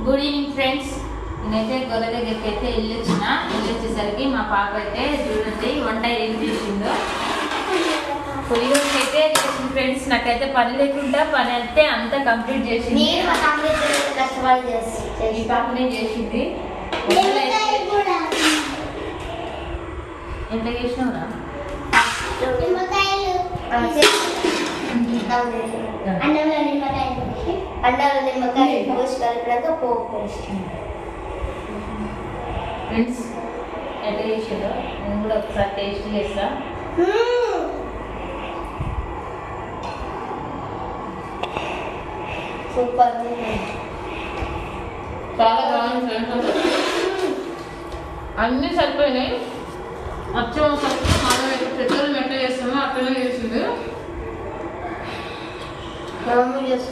Good evening friends. నేనైతే గొర్రె దగ్గరికి అయితే వెళ్ళొచ్చేసరికి మా పాప అయితే చూడండి వంట ఏం చేసిందో. పులిహోరకి అయితే చేసింది ఫ్రెండ్స్. నాకైతే పని లేకుండా పని అయితే అంతా కంప్లీట్ చేసింది. ఈ పాపనే చేసింది. ఎంత చేసినావురా? అన్నంలో నిమ్మకాయ పోసి కలిపినాక పోపు వేస్తాను. ఫ్రెండ్స్ ఎట్లా చేసిందో నేను కూడా ఒకసారి టేస్ట్ చేస్తా. సూపర్, చాలా బాగుంది ఫ్రెండ్స్. అన్నీ సరిపోయినాయి. అచ్చం మనం పెద్దలు మెట్ట చేస్తామో అట్లనే చేసింది.